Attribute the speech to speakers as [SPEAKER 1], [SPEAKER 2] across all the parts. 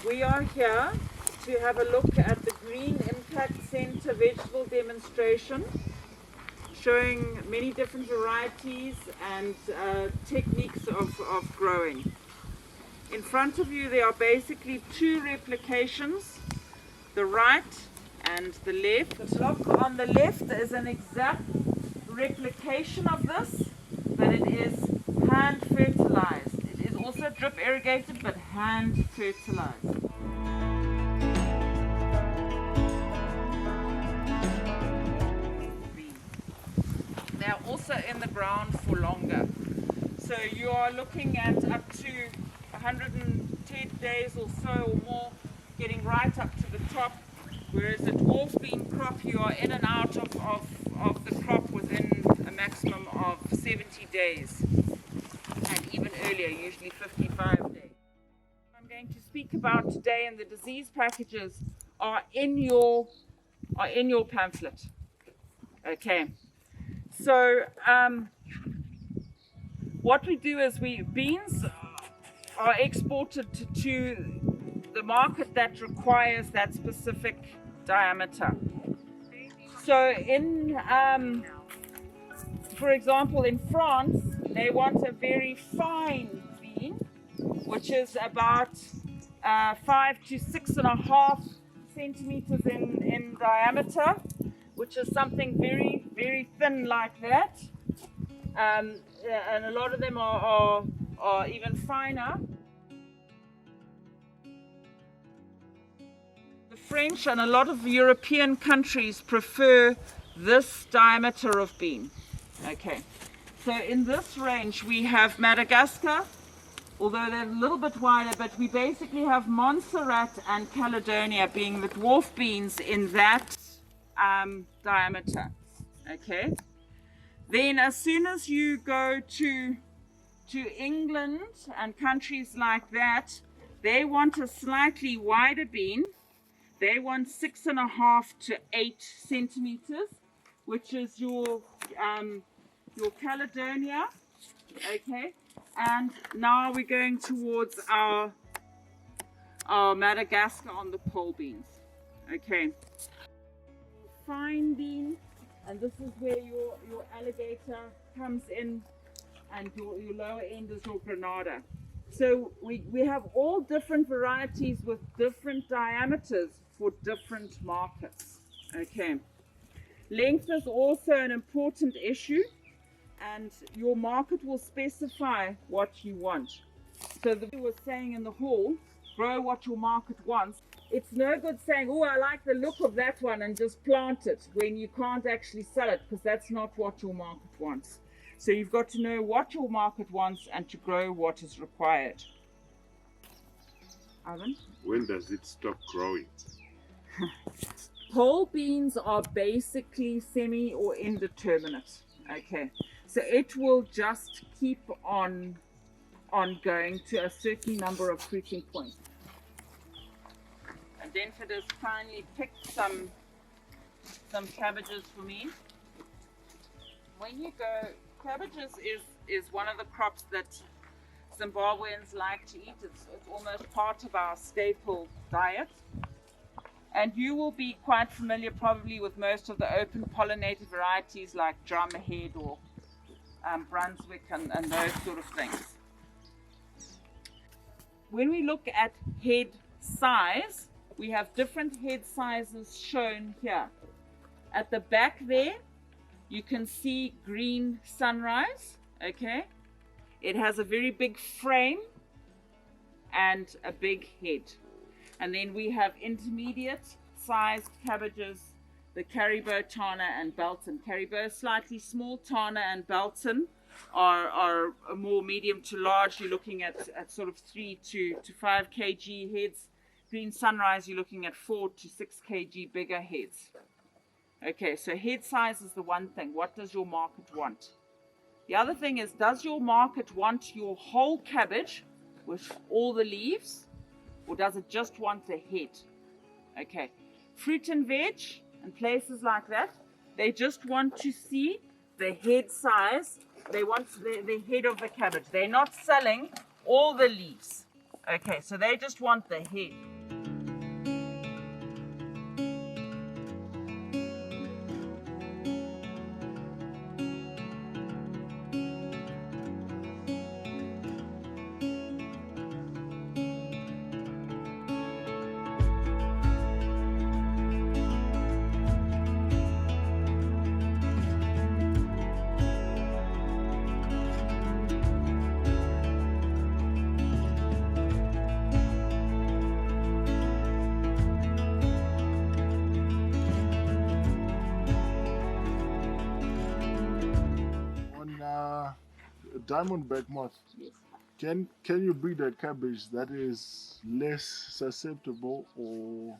[SPEAKER 1] We are here to have a look at the Green Impact Centre vegetable demonstration, showing many different varieties and techniques of growing. In front of you there are basically two replications, the right and the left. The block on the left is an exact replication of this, but it is hand fertilized. It is also drip irrigated but hand fertilized. They are also in the ground for longer. So you are looking at up to 110 days or so or more, getting right up to the top, whereas a dwarf bean crop you are in and out of the crop within a maximum of 70 days, and even earlier, usually 55 days. I'm going to speak about today, and the disease packages are in your pamphlet. Okay, so what we do is beans are exported to the market that requires that specific diameter. So for example, in France, they want a very fine bean, which is about 5 to 6.5 centimeters in diameter, which is something very, very thin like that. And a lot of them are even finer. The French and a lot of European countries prefer this diameter of bean. Okay, so in this range we have Madagascar, although they're a little bit wider, but we basically have Montserrat and Caledonia being the dwarf beans in that diameter. Okay, then as soon as you go to England and countries like that, they want a slightly wider bean. They want 6.5 to 8 centimeters, which is your Caledonia. Okay, and now we're going towards our Madagascar on the pole beans. Okay, fine bean, and this is where your alligator comes in, and your lower end is your Granada. So we have all different varieties with different diameters for different markets. Okay, length is also an important issue, and your market will specify what you want. So the was saying in the hall, grow what your market wants. it's no good saying, oh, I like the look of that one and just plant it when you can't actually sell it, because that's not what your market wants. So you've got to know what your market wants and to grow what is required. Ivan?
[SPEAKER 2] When does it stop growing?
[SPEAKER 1] Pole beans are basically semi or indeterminate. Okay, so it will just keep on going to a certain number of fruiting points. And then Denford has finally picked some cabbages for me. When you go, cabbages is one of the crops that Zimbabweans like to eat. It's almost part of our staple diet. And you will be quite familiar probably with most of the open pollinated varieties like Drumhead or Brunswick and those sort of things. When we look at head size, we have different head sizes shown here. At the back there, you can see green sunrise, okay? It has a very big frame and a big head. And then we have intermediate sized cabbages, the Caribou, Tana and Belton. Caribou slightly small, Tana and Belton are more medium to large. You're looking at sort of 3 to 5 kg heads. Green Sunrise, you're looking at 4 to 6 kg bigger heads. Okay, so head size is the one thing. What does your market want? The other thing is, does your market want your whole cabbage with all the leaves, or does it just want the head? Okay, fruit and veg and places like that, they just want to see the head size. They want the head of the cabbage. They're not selling all the leaves. Okay, so they just want the head.
[SPEAKER 3] Diamondback moth.
[SPEAKER 1] Yes.
[SPEAKER 3] Can you breed a cabbage that is less susceptible or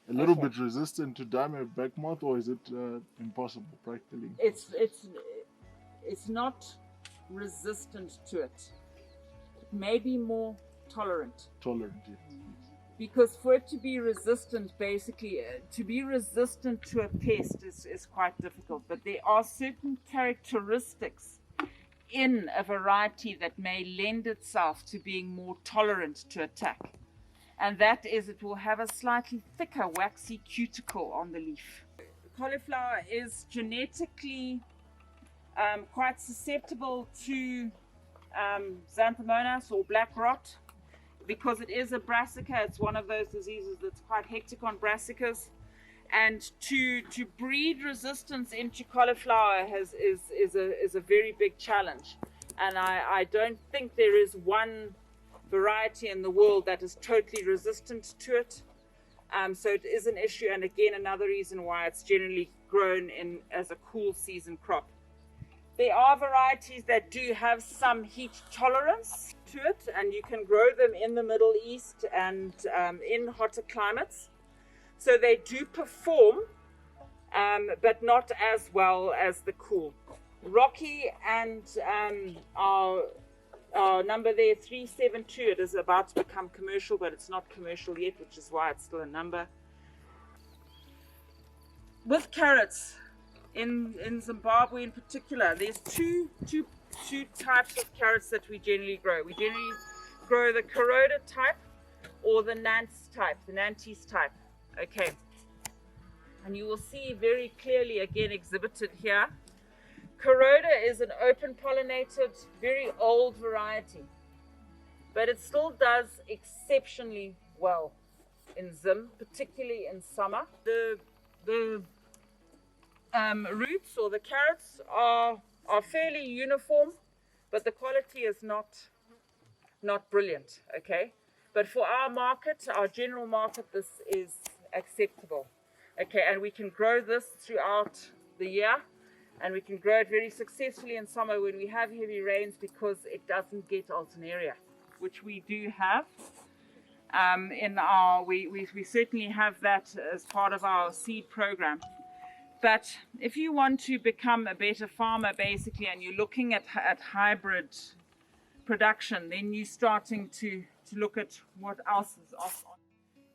[SPEAKER 3] a little bit resistant to diamondback moth, or is it impossible practically?
[SPEAKER 1] It's not resistant to it. It may be more tolerant.
[SPEAKER 3] Tolerant, yeah.
[SPEAKER 1] Because for it to be resistant, basically, to be resistant to a pest is quite difficult. But there are certain characteristics in a variety that may lend itself to being more tolerant to attack. And that is, it will have a slightly thicker waxy cuticle on the leaf. Cauliflower is genetically quite susceptible to Xanthomonas or black rot, because it is a brassica. It's one of those diseases that's quite hectic on brassicas. And to breed resistance into cauliflower is a very big challenge. And I don't think there is one variety in the world that is totally resistant to it. So it is an issue, and again, another reason why it's generally grown in as a cool season crop. There are varieties that do have some heat tolerance to it, and you can grow them in the Middle East and in hotter climates. So they do perform, but not as well as the cool. Rocky and our number there, 372, it is about to become commercial, but it's not commercial yet, which is why it's still a number. With carrots, in Zimbabwe in particular, there's two types of carrots that we generally grow. We generally grow the corroded type or the Nantes type. Okay, and you will see very clearly again exhibited here. Corroda is an open pollinated, very old variety, but it still does exceptionally well in Zim, particularly in summer. The roots or the carrots are fairly uniform, but the quality is not brilliant. Okay, But for our market, our general market, this is acceptable. Okay, and we can grow this throughout the year, and we can grow it very successfully in summer when we have heavy rains because it doesn't get alternaria, which we do have. We certainly have that as part of our seed program. But if you want to become a better farmer, basically, and you're looking at hybrid production, then you're starting to look at what else is off.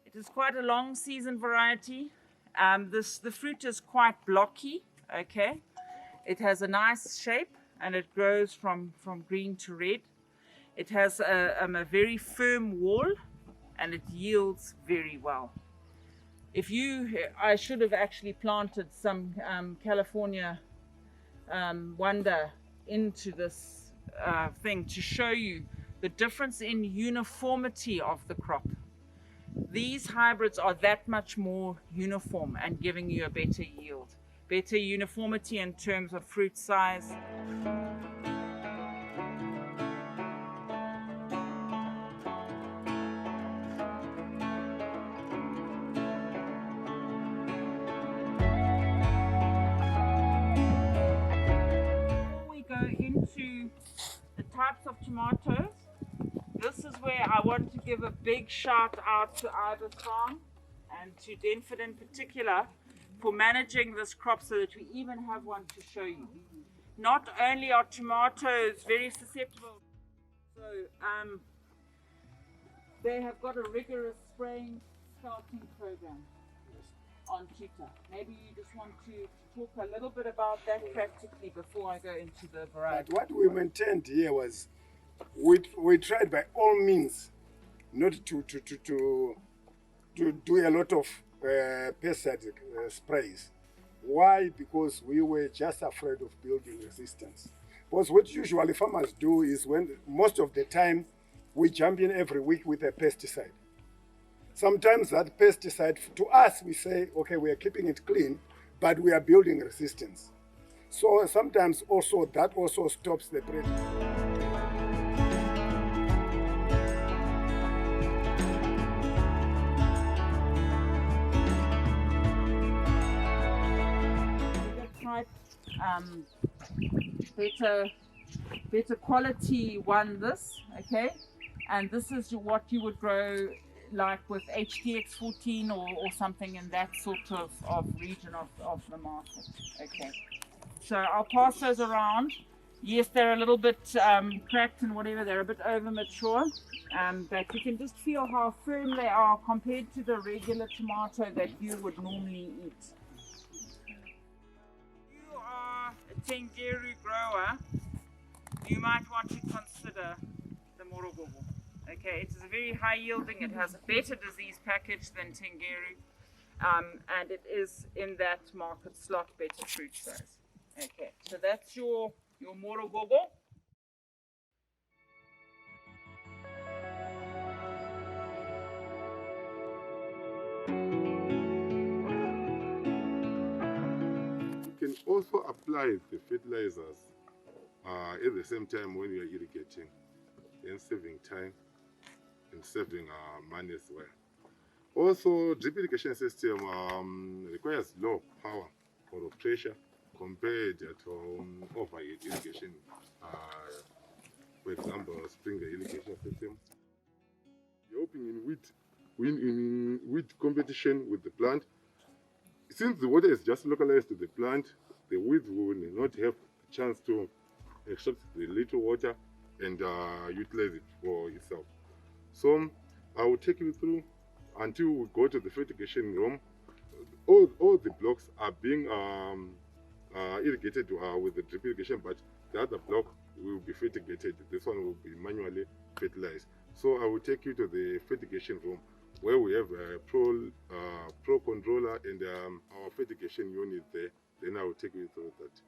[SPEAKER 1] It is quite a long season variety. The fruit is quite blocky, okay? It has a nice shape and it grows from green to red. It has a very firm wall and it yields very well. I should have actually planted some California Wonder into this thing to show you the difference in uniformity of the crop. These hybrids are that much more uniform and giving you a better yield, better uniformity in terms of fruit size. Before we go into the types of tomatoes, this is where I want to give a big shout out to Ivor's Farm and to Denford in particular for managing this crop so that we even have one to show you. Not only are tomatoes very susceptible, so they have got a rigorous spraying starting program on tutor. Maybe you just want to talk a little bit about that practically before I go into the variety.
[SPEAKER 4] But what we maintained here was we tried by all means not to do a lot of pesticide sprays. Why? Because we were just afraid of building resistance. Because what usually farmers do is when most of the time we jump in every week with a pesticide. Sometimes that pesticide, to us, we say, okay, we are keeping it clean, but we are building resistance. So sometimes also that also stops the breeding.
[SPEAKER 1] Better quality one, this, okay, and this is what you would grow like with HDX14 or something in that sort of region of the market. Okay, so I'll pass those around. Yes, they're a little bit cracked and whatever, they're a bit over mature, but you can just feel how firm they are compared to the regular tomato that you would normally eat. A Tengeru grower, you might want to consider the Morogogo. Okay, it is a very high yielding, it has a better disease package than Tengeru, and it is in that market slot better fruit size. Okay, so that's your Morogogo.
[SPEAKER 2] You can also apply the fertilizers at the same time when you are irrigating, and saving time and saving money as well. Also, drip irrigation system requires low power or pressure compared to overhead irrigation. For example, sprinkler irrigation system. You're hoping in weed competition with the plant. Since the water is just localized to the plant, the weeds will not have a chance to extract the little water and utilize it for itself. So I will take you through until we go to the fertigation room. All the blocks are being irrigated with the drip irrigation, but the other block will be fertigated. This one will be manually fertilized. So I will take you to the fertigation room where we have a pro controller and our fertigation unit there. Then I will take you through that.